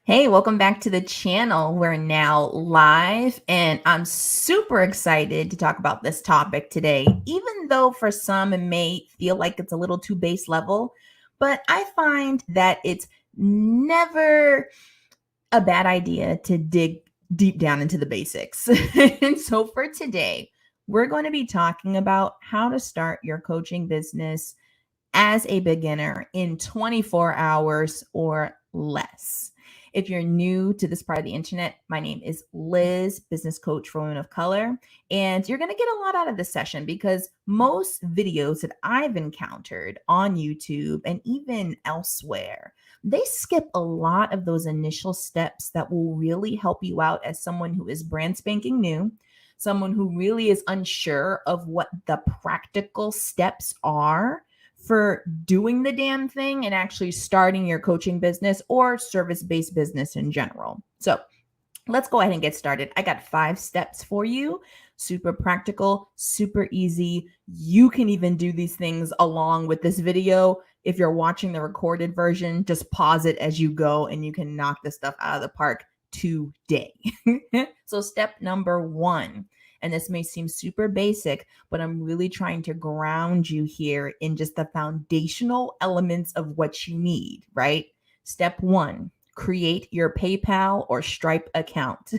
Hey, welcome back to the channel. We're now live, and I'm super excited to talk about this topic today, even though for some it may feel like it's a little too base level. But I find that it's never a bad idea to dig deep down into the basics. And so for today, we're going to be talking about how to start your coaching business as a beginner in 24 hours or less. If you're new to this part of the internet, my name is Liz, business coach for women of color, and you're going to get a lot out of this session because most videos that I've encountered on YouTube and even elsewhere, they skip a lot of those initial steps that will really help you out as someone who is brand spanking new, someone who really is unsure of what the practical steps are for doing the damn thing and actually starting your coaching business or service-based business in general. So let's go ahead and get started. I got 5 steps for you. Super practical, super easy. You can even do these things along with this video. If you're watching the recorded version, just pause it as you go and you can knock this stuff out of the park today. So step number 1, and this may seem super basic, but I'm really trying to ground you here in just the foundational elements of what you need, right? Step 1, create your PayPal or Stripe account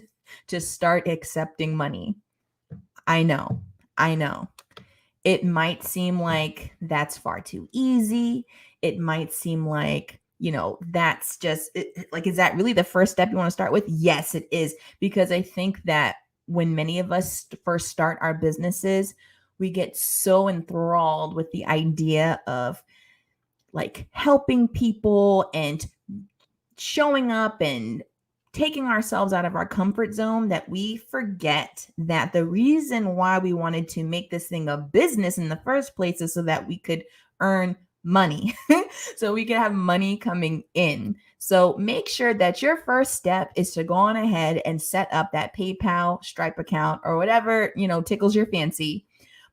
to start accepting money. I know. It might seem like that's far too easy. It might seem like, that's just like, is that really the first step you want to start with? Yes, it is. Because I think that when many of us first start our businesses, we get so enthralled with the idea of like helping people and showing up and taking ourselves out of our comfort zone that we forget that the reason why we wanted to make this thing a business in the first place is so that we could earn money, so we could have money coming in. So make sure that your first step is to go on ahead and set up that PayPal, Stripe account, or whatever, tickles your fancy,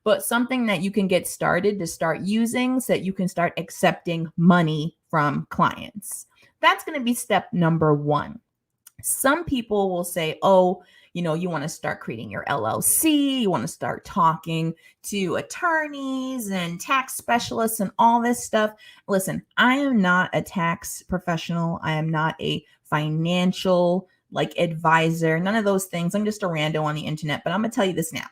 but something that you can get started to start using so that you can start accepting money from clients. That's going to be step number 1. Some people will say, oh, you want to start creating your LLC, you want to start talking to attorneys and tax specialists and all this stuff. Listen, I am not a tax professional. I am not a financial advisor, none of those things. I'm just a rando on the internet, but I'm going to tell you this now.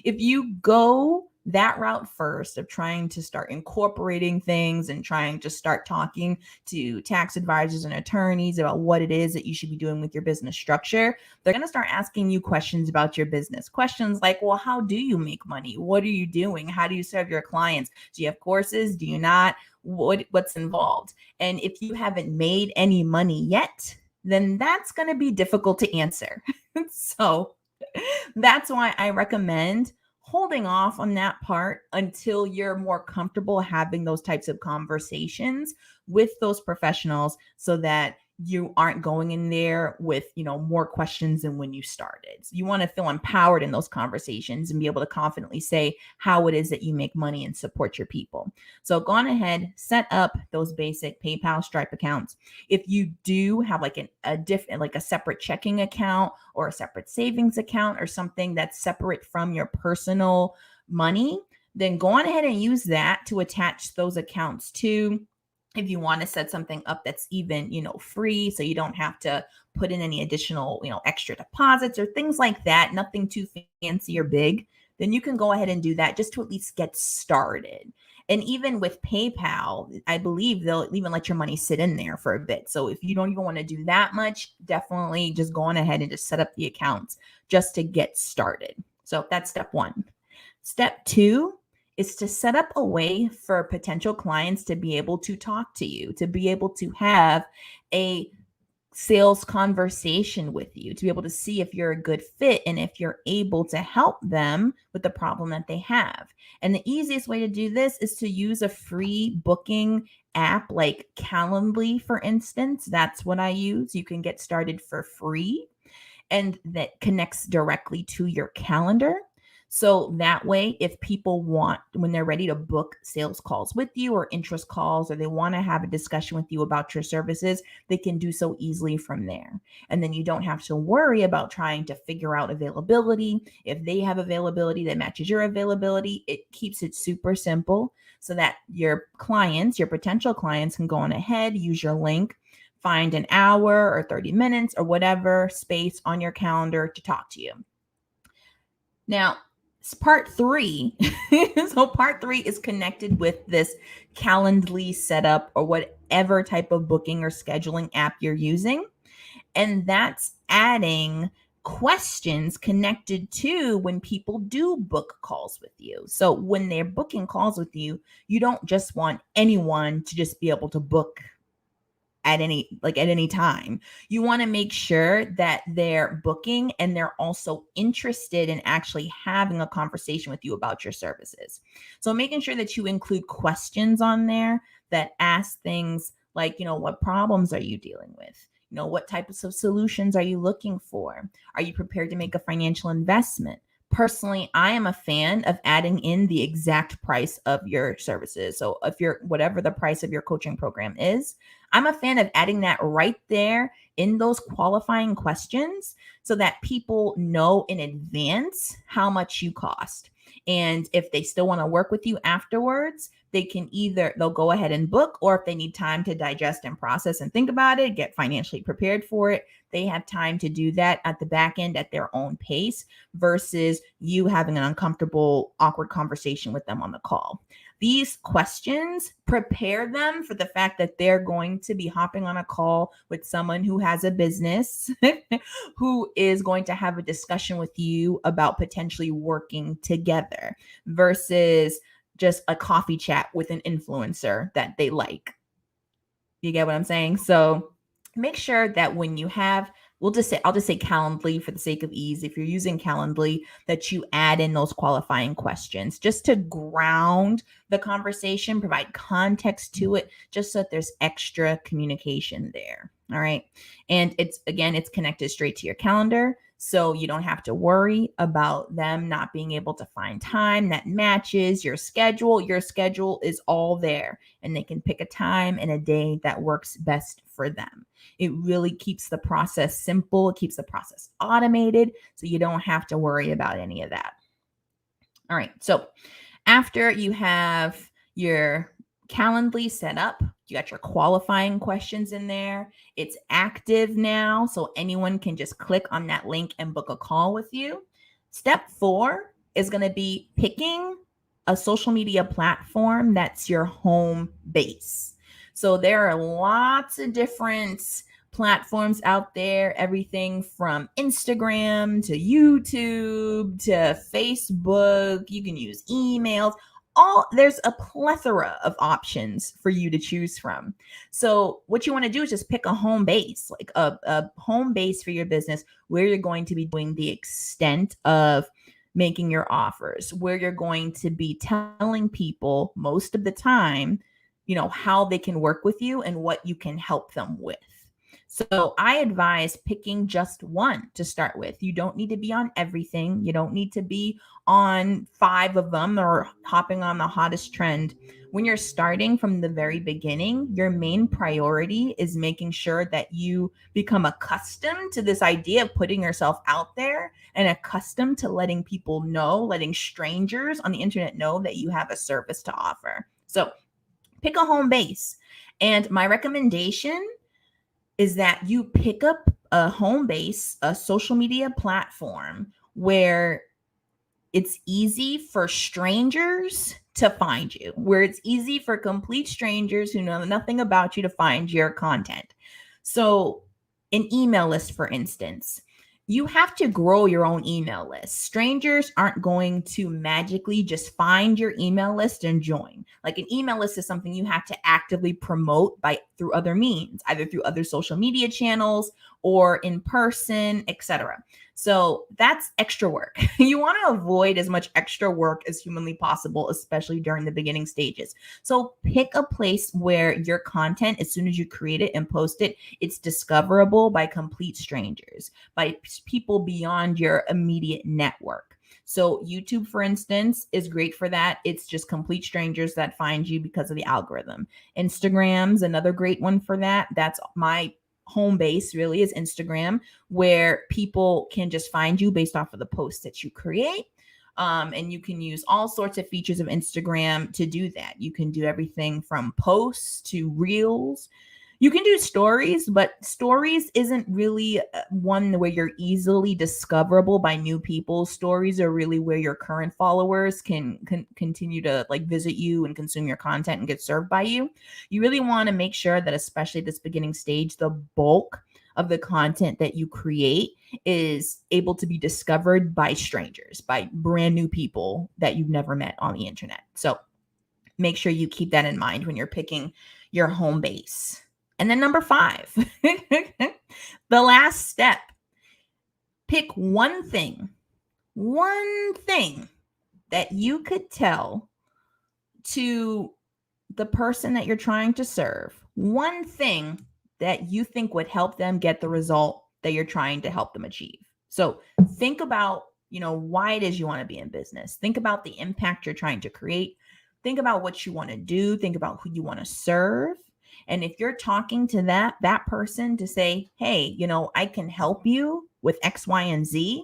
If you go that route first of trying to start incorporating things and trying to start talking to tax advisors and attorneys about what it is that you should be doing with your business structure, they're going to start asking you questions about your business. Questions like, well, how do you make money? What are you doing? How do you serve your clients? Do you have courses? Do you not? What's involved? And if you haven't made any money yet, then that's going to be difficult to answer. So that's why I recommend holding off on that part until you're more comfortable having those types of conversations with those professionals so that you aren't going in there with, more questions than when you started. So you want to feel empowered in those conversations and be able to confidently say how it is that you make money and support your people. So go on ahead, set up those basic PayPal, Stripe accounts. If you do have a separate checking account or a separate savings account or something that's separate from your personal money, then go on ahead and use that to attach those accounts to. If you want to set something up that's even, free, so you don't have to put in any additional, extra deposits or things like that, nothing too fancy or big, then you can go ahead and do that just to at least get started. And even with PayPal, I believe they'll even let your money sit in there for a bit. So if you don't even want to do that much, definitely just go on ahead and just set up the accounts just to get started. So that's step 1. Step 2 is to set up a way for potential clients to be able to talk to you, to be able to have a sales conversation with you, to be able to see if you're a good fit and if you're able to help them with the problem that they have. And the easiest way to do this is to use a free booking app like Calendly, for instance. That's what I use. You can get started for free, and that connects directly to your calendar. So that way, if people want, when they're ready to book sales calls with you or interest calls, or they want to have a discussion with you about your services, they can do so easily from there. And then you don't have to worry about trying to figure out availability. If they have availability that matches your availability, it keeps it super simple so that your clients, your potential clients, can go on ahead, use your link, find an hour or 30 minutes or whatever space on your calendar to talk to you. Now, part three. So part three is connected with this Calendly setup or whatever type of booking or scheduling app you're using. And that's adding questions connected to when people do book calls with you. So when they're booking calls with you, you don't just want anyone to just be able to book at any time. You want to make sure that they're booking and they're also interested in actually having a conversation with you about your services. So making sure that you include questions on there that ask things like, what problems are you dealing with? What types of solutions are you looking for? Are you prepared to make a financial investment? Personally, I am a fan of adding in the exact price of your services. So if whatever the price of your coaching program is, I'm a fan of adding that right there in those qualifying questions so that people know in advance how much you cost. And if they still want to work with you afterwards, they'll go ahead and book, or if they need time to digest and process and think about it, get financially prepared for it, they have time to do that at the back end at their own pace versus you having an uncomfortable, awkward conversation with them on the call. These questions prepare them for the fact that they're going to be hopping on a call with someone who has a business, who is going to have a discussion with you about potentially working together versus just a coffee chat with an influencer that they like. You get what I'm saying? So make sure that when you have, I'll just say Calendly for the sake of ease. If you're using Calendly, that you add in those qualifying questions just to ground the conversation, provide context to it, just so that there's extra communication there. All right. And it's connected straight to your calendar. So you don't have to worry about them not being able to find time that matches your schedule. Your schedule is all there, and they can pick a time and a day that works best for them. It really keeps the process simple. It keeps the process automated, so you don't have to worry about any of that. All right. So after you have your Calendly set up, you got your qualifying questions in there. It's active now, so anyone can just click on that link and book a call with you. Step 4 is going to be picking a social media platform that's your home base. So there are lots of different platforms out there, everything from Instagram to YouTube to Facebook. You can use emails. There's a plethora of options for you to choose from. So what you want to do is just pick a home base, like a home base for your business, where you're going to be doing the extent of making your offers, where you're going to be telling people most of the time, how they can work with you and what you can help them with. So I advise picking just one to start with. You don't need to be on everything. You don't need to be on 5 of them or hopping on the hottest trend. When you're starting from the very beginning, your main priority is making sure that you become accustomed to this idea of putting yourself out there and accustomed to letting people know, letting strangers on the internet know that you have a service to offer. So pick a home base. And my recommendation is that you pick up a home base, a social media platform where it's easy for strangers to find you, where it's easy for complete strangers who know nothing about you to find your content. So an email list, for instance, you have to grow your own email list. Strangers aren't going to magically just find your email list and join. Like, an email list is something you have to actively promote through other means, either through other social media channels or in person, etc. So that's extra work. You want to avoid as much extra work as humanly possible, especially during the beginning stages. So pick a place where your content, as soon as you create it and post it, it's discoverable by complete strangers, by people beyond your immediate network. So YouTube, for instance, is great for that. It's just complete strangers that find you because of the algorithm. Instagram's another great one for that. That's my home base, really, is Instagram, where people can just find you based off of the posts that you create. And you can use all sorts of features of Instagram to do that. You can do everything from posts to reels. You can do stories, but stories isn't really one where you're easily discoverable by new people. Stories are really where your current followers can continue to like visit you and consume your content and get served by you. You really want to make sure that, especially at this beginning stage, the bulk of the content that you create is able to be discovered by strangers, by brand new people that you've never met on the internet. So make sure you keep that in mind when you're picking your home base. And then number 5, the last step, pick one thing that you could tell to the person that you're trying to serve, one thing that you think would help them get the result that you're trying to help them achieve. So think about, why it is you want to be in business. Think about the impact you're trying to create. Think about what you want to do. Think about who you want to serve. And if you're talking to that person to say, hey, I can help you with X, Y, and Z,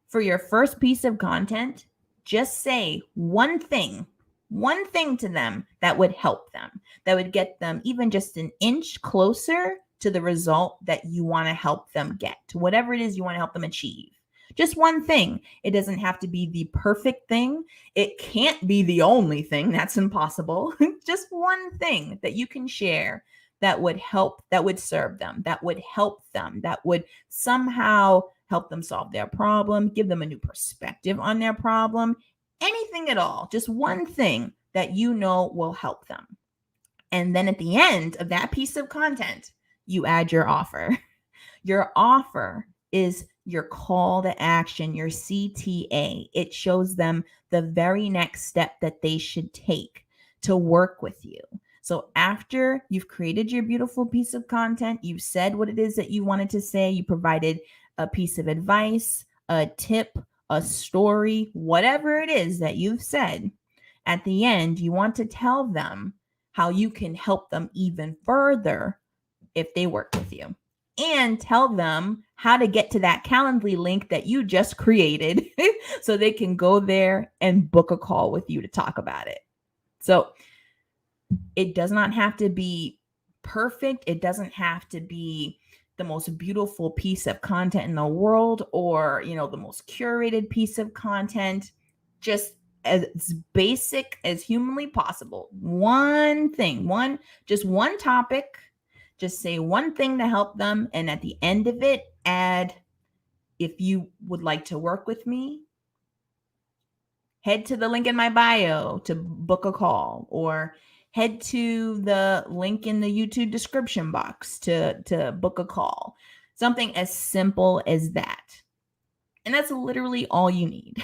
for your first piece of content, just say one thing to them that would help them, that would get them even just an inch closer to the result that you want to help them get, to whatever it is you want to help them achieve. Just one thing. It doesn't have to be the perfect thing. It can't be the only thing. That's impossible. Just one thing that you can share that would help, that would serve them, that would help them, that would somehow help them solve their problem, give them a new perspective on their problem, anything at all. Just one thing that will help them. And then at the end of that piece of content, you add your offer. Your offer is your call to action, your CTA. It shows them the very next step that they should take to work with you. So after you've created your beautiful piece of content, you've said what it is that you wanted to say, you provided a piece of advice, a tip, a story, whatever it is that you've said, at the end, you want to tell them how you can help them even further if they work with you. And tell them how to get to that Calendly link that you just created so they can go there and book a call with you to talk about it. So it does not have to be perfect. It doesn't have to be the most beautiful piece of content in the world or, the most curated piece of content. Just as basic as humanly possible. One thing, just one topic. Just say one thing to help them. And at the end of it, add, if you would like to work with me, head to the link in my bio to book a call, or head to the link in the YouTube description box to book a call. Something as simple as that. And that's literally all you need.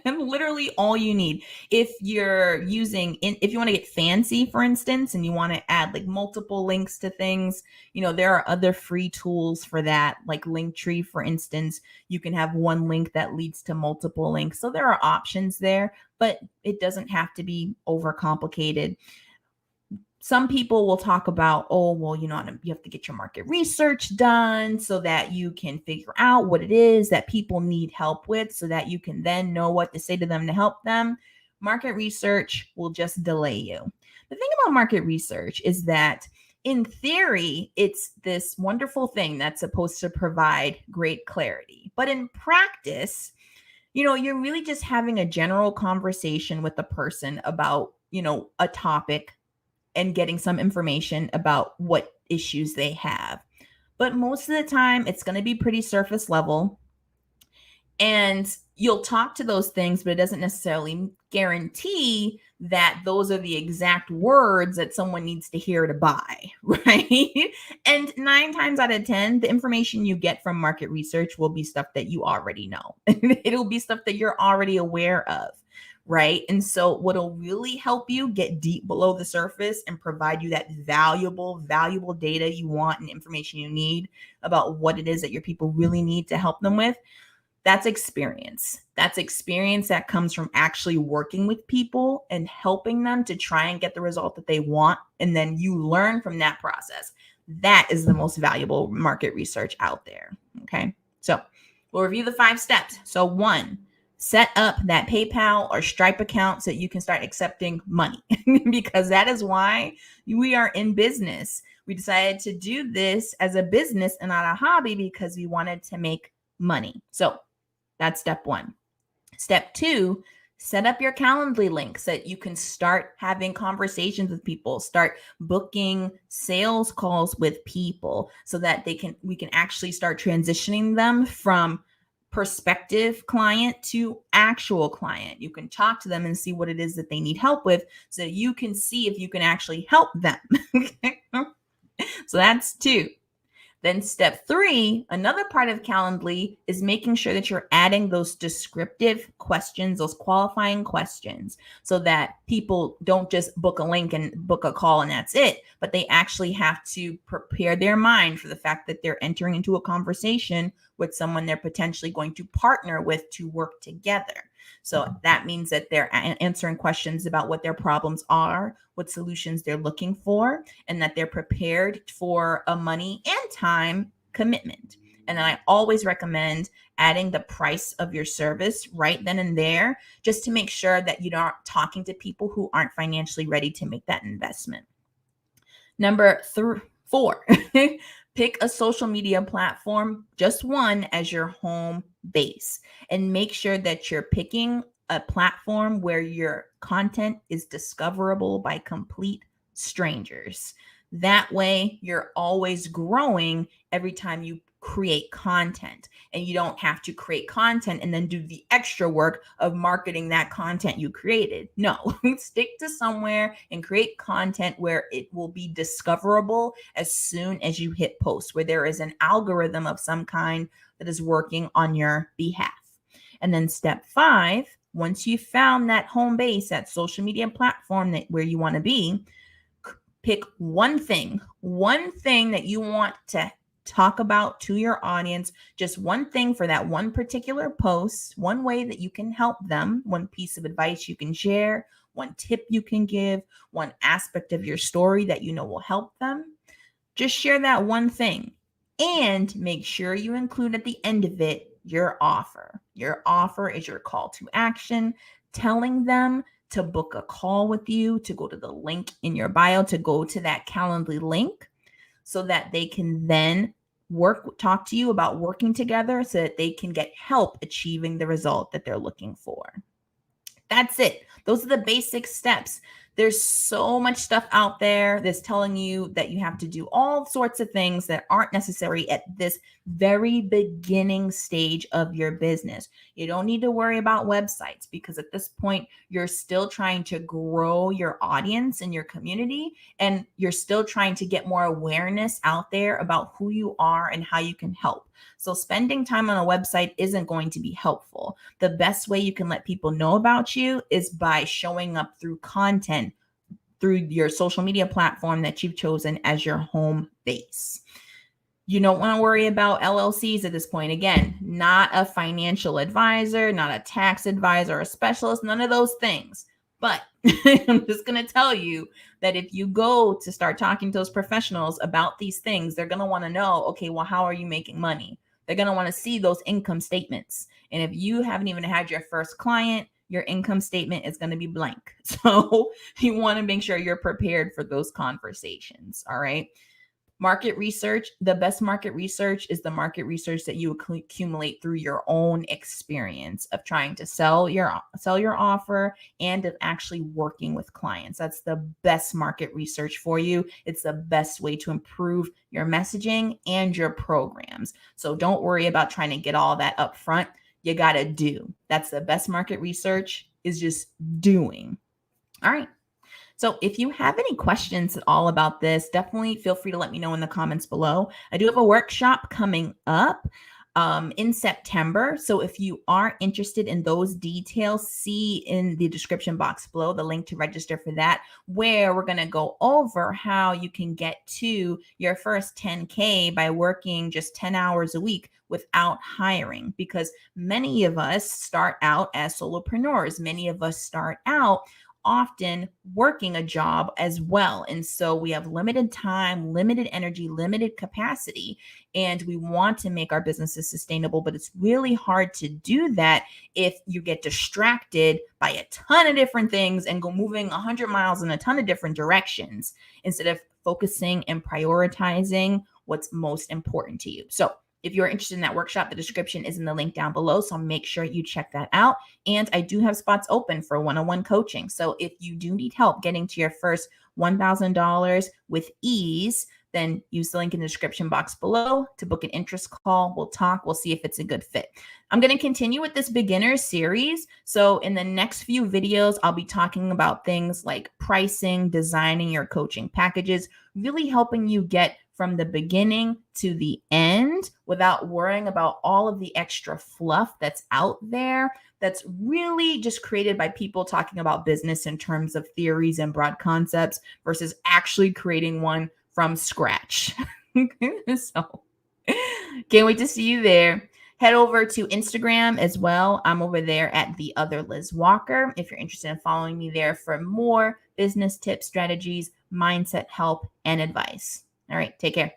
Literally all you need. If you're if you want to get fancy, for instance, and you want to add like multiple links to things, there are other free tools for that, like Linktree, for instance. You can have one link that leads to multiple links. So there are options there, but it doesn't have to be overcomplicated. Some people will talk about, you have to get your market research done so that you can figure out what it is that people need help with so that you can then know what to say to them to help them. Market research will just delay you. The thing about market research is that in theory, it's this wonderful thing that's supposed to provide great clarity. But in practice, you're really just having a general conversation with the person about, a topic and getting some information about what issues they have. But most of the time, it's going to be pretty surface level. And you'll talk to those things, but it doesn't necessarily guarantee that those are the exact words that someone needs to hear to buy, right? And 9 times out of 10, the information you get from market research will be stuff that you already know. It'll be stuff that you're already aware of. Right. And so what'll really help you get deep below the surface and provide you that valuable data you want and information you need about what it is that your people really need to help them with, That's experience. That's experience that comes from actually working with people and helping them to try and get the result that they want. And then you learn from that process. That is the most valuable market research out there. Okay. So we'll review the 5 steps. So 1, set up that PayPal or Stripe account so that you can start accepting money because that is why we are in business. We decided to do this as a business and not a hobby because we wanted to make money. So that's step 1. Step 2, set up your Calendly link so that you can start having conversations with people, start booking sales calls with people so that we can actually start transitioning them from prospective client to actual client. You can talk to them and see what it is that they need help with so that you can see if you can actually help them. So that's 2. Then step 3, another part of Calendly is making sure that you're adding those descriptive questions, those qualifying questions, so that people don't just book a link and book a call and that's it, but they actually have to prepare their mind for the fact that they're entering into a conversation with someone they're potentially going to partner with to work together. So that means that they're answering questions about what their problems are, what solutions they're looking for, and that they're prepared for a money and time commitment. And then I always recommend adding the price of your service right then and there, just to make sure that you're not talking to people who aren't financially ready to make that investment. Number 4, pick a social media platform, just one, as your home base, and make sure that you're picking a platform where your content is discoverable by complete strangers. That way, you're always growing every time you create content, and you don't have to create content and then do the extra work of marketing that content you created. No, stick to somewhere and create content where it will be discoverable as soon as you hit post, where there is an algorithm of some kind that is working on your behalf. And then step 5, once you've found that home base, that social media platform where you want to be, pick one thing that you want to talk about to your audience, just one thing for that one particular post, one way that you can help them, one piece of advice you can share, one tip you can give, one aspect of your story that you know will help them. Just share that one thing and make sure you include at the end of it your offer. Your offer is your call to action, telling them to book a call with you, to go to the link in your bio, to go to that Calendly link so that they can then talk to you about working together so that they can get help achieving the result that they're looking for. That's it. Those are the basic steps. There's so much stuff out there that's telling you that you have to do all sorts of things that aren't necessary at this very beginning stage of your business. You don't need to worry about websites because at this point, you're still trying to grow your audience and your community, and you're still trying to get more awareness out there about who you are and how you can help. So spending time on a website isn't going to be helpful. The best way you can let people know about you is by showing up through content through your social media platform that you've chosen as your home base. You don't want to worry about LLCs at this point. Again, not a financial advisor, not a tax advisor, a specialist, none of those things. But I'm just going to tell you that if you go to start talking to those professionals about these things, they're going to want to know, okay, well, how are you making money? They're going to want to see those income statements. And if you haven't even had your first client, your income statement is going to be blank. So you want to make sure you're prepared for those conversations. All right. Market research, the best market research is the market research that you accumulate through your own experience of trying to sell your offer and of actually working with clients. That's the best market research for you. It's the best way to improve your messaging and your programs. So don't worry about trying to get all that up front. You got to do. That's the best market research, is just doing. All right. So if you have any questions at all about this, definitely feel free to let me know in the comments below. I do have a workshop coming up. in September. So if you are interested in those details, see in the description box below the link to register for that, where we're going to go over how you can get to your first 10K by working just 10 hours a week without hiring. Because many of us start out as solopreneurs, many of us start out often working a job as well. And so we have limited time, limited energy, limited capacity, and we want to make our businesses sustainable. But it's really hard to do that if you get distracted by a ton of different things and go moving 100 miles in a ton of different directions instead of focusing and prioritizing what's most important to you. So if you're interested in that workshop, the description is in the link down below. So make sure you check that out. And I do have spots open for one-on-one coaching. So if you do need help getting to your first $1,000 with ease, then use the link in the description box below to book an interest call. We'll talk. We'll see if it's a good fit. I'm going to continue with this beginner series. So in the next few videos, I'll be talking about things like pricing, designing your coaching packages, really helping you get from the beginning to the end without worrying about all of the extra fluff that's out there that's really just created by people talking about business in terms of theories and broad concepts versus actually creating one from scratch. So can't wait to see you there. Head over to Instagram as well. I'm over there at The Other Liz Walker. If you're interested in following me there for more business tips, strategies, mindset help, and advice. All right, take care.